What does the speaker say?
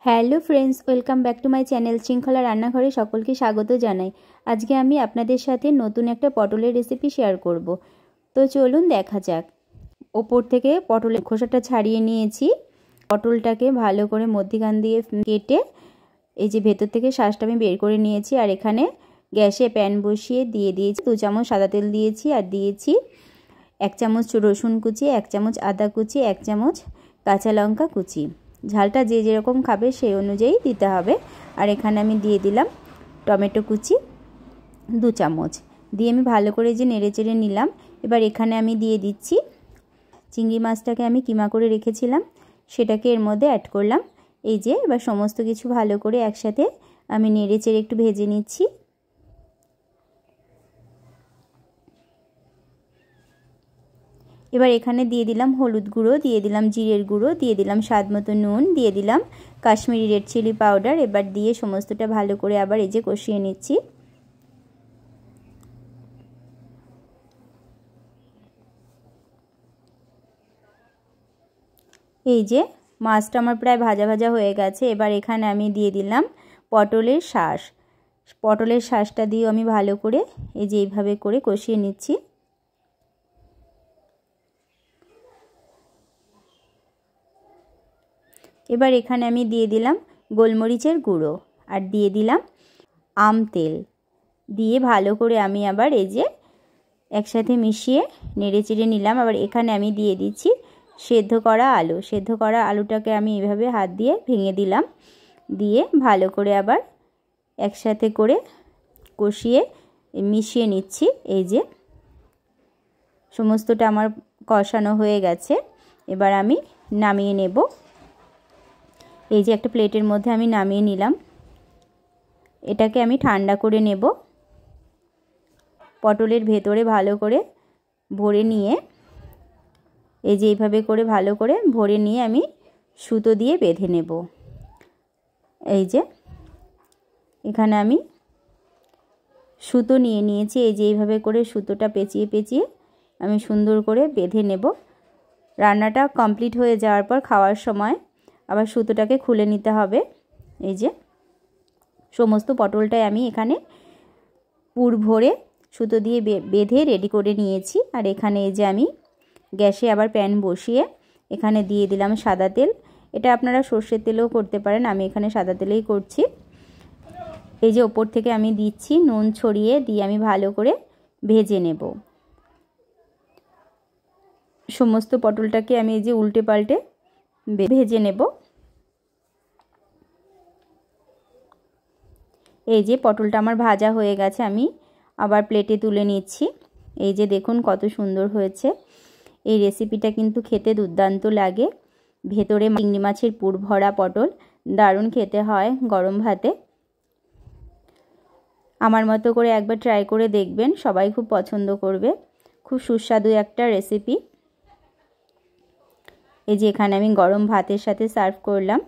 Hello friends, welcome back to my channel শৃঙ্খলা রান্নাঘরে সকলকে স্বাগত জানাই। আজকে আমি আপনাদের সাথে নতুন একটা পটলের রেসিপি শেয়ার করব। তো চলুন দেখা যাক। ওপর থেকে পটলের খোসাটা ছাড়িয়ে নিয়েছি। পটলটাকে ভালো করে মধ্যিখান দিয়ে কেটে এই যে ভেতর থেকে শাঁসটা আমি বের করে নিয়েছি। আর এখানে গ্যাসে প্যান বসিয়ে দিয়ে দিয়েছি 2 চামচ সাদা তেল দিয়েছি। আর দিয়েছি 1 চামচ রসুন কুচি, 1 চামচ আদা কুচি, 1 চামচ কাঁচা লঙ্কা কুচি। ঝালটা যে যেরকম খাবে সেই অনুযায়ী দিতে হবে। আর এখানে আমি দিয়ে দিলাম টমেটো কুচি 2 চামচ দিয়ে আমি ভালো করে যে নেড়েচেড়ে নিলাম। এবার এখানে আমি দিয়ে দিচ্ছি চিংড়ি মাছটাকে আমি কিমা করে রেখেছিলাম, সেটাকে এর মধ্যে অ্যাড করলাম। এই যে এবার সমস্ত কিছু ভালো করে একসাথে আমি নেড়েচেড়ে একটু ভেজে নিচ্ছি। এবার এখানে দিয়ে দিলাম হলুদ গুঁড়ো, দিয়ে দিলাম জিরের গুঁড়ো, দিয়ে দিলাম স্বাদ মতো নুন, দিয়ে দিলাম কাশ্মীরি রেড চিলি পাউডার। এবার দিয়ে সমস্তটা ভালো করে আবার এই যে কষিয়ে নিচ্ছি। এই যে মাছটা আমার প্রায় ভাজা ভাজা হয়ে গেছে। এবার এখানে আমি দিয়ে দিলাম পটলের শাঁস। পটলের শাঁসটা দিয়ে আমি ভালো করে এই যে এইভাবে করে কষিয়ে নিচ্ছি। এবার এখানে আমি দিয়ে দিলাম গোলমরিচের গুঁড়ো আর দিয়ে দিলাম আম তেল দিয়ে ভালো করে আমি আবার এই যে একসাথে মিশিয়ে নেড়েচেড়ে নিলাম। আবার এখানে আমি দিয়ে দিচ্ছি সেদ্ধ করা আলু। সেদ্ধ করা আলুটাকে আমি এইভাবে হাত দিয়ে ভেঙে দিলাম, দিয়ে ভালো করে আবার একসাথে করে কষিয়ে মিশিয়ে নিচ্ছি। এই যে সমস্তটা আমার কষানো হয়ে গেছে। এবার আমি নামিয়ে নেব। এই যে একটা প্লেটের মধ্যে আমি নামিয়ে নিলাম। এটাকে আমি ঠান্ডা করে নেব। পটলের ভেতরে ভালো করে ভরে নিয়ে এই যে এইভাবে করে ভালো করে ভরে নিয়ে আমি সুতো দিয়ে বেঁধে নেব। এই যে এখানে আমি সুতো নিয়ে নিয়েছি। এই যে এইভাবে করে সুতোটা পেঁচিয়ে পেঁচিয়ে আমি সুন্দর করে বেঁধে নেব। রান্নাটা কমপ্লিট হয়ে যাওয়ার পর খাওয়ার সময় আবার সুতোটাকে খুলে নিতে হবে। এই যে সমস্ত পটলটাই আমি এখানে পুর ভরে সুতো দিয়ে বেঁধে রেডি করে নিয়েছি। আর এখানে এই যে আমি গ্যাসে আবার প্যান বসিয়ে এখানে দিয়ে দিলাম সাদা তেল। এটা আপনারা সর্ষের তেলেও করতে পারেন, আমি এখানে সাদা তেলেই করছি। এই যে ওপর থেকে আমি দিচ্ছি নুন ছড়িয়ে দিয়ে আমি ভালো করে ভেজে নেব। সমস্ত পটলটাকে আমি এই যে উল্টে পাল্টে ভেজে নেব। এই যে পটলটা আমার ভাজা হয়ে গেছে, আমি আবার প্লেটে তুলে নিচ্ছি। এই যে দেখুন কত সুন্দর হয়েছে। এই রেসিপিটা কিন্তু খেতে দুর্দান্ত লাগে। ভেতরে চিংড়ি মাছের পুর ভরা পটল, দারুণ খেতে হয় গরম ভাতে। আমার মতো করে একবার ট্রাই করে দেখবেন, সবাই খুব পছন্দ করবে। খুব সুস্বাদু একটা রেসিপি। এই যে এখানে আমি গরম ভাতের সাথে সার্ভ করলাম।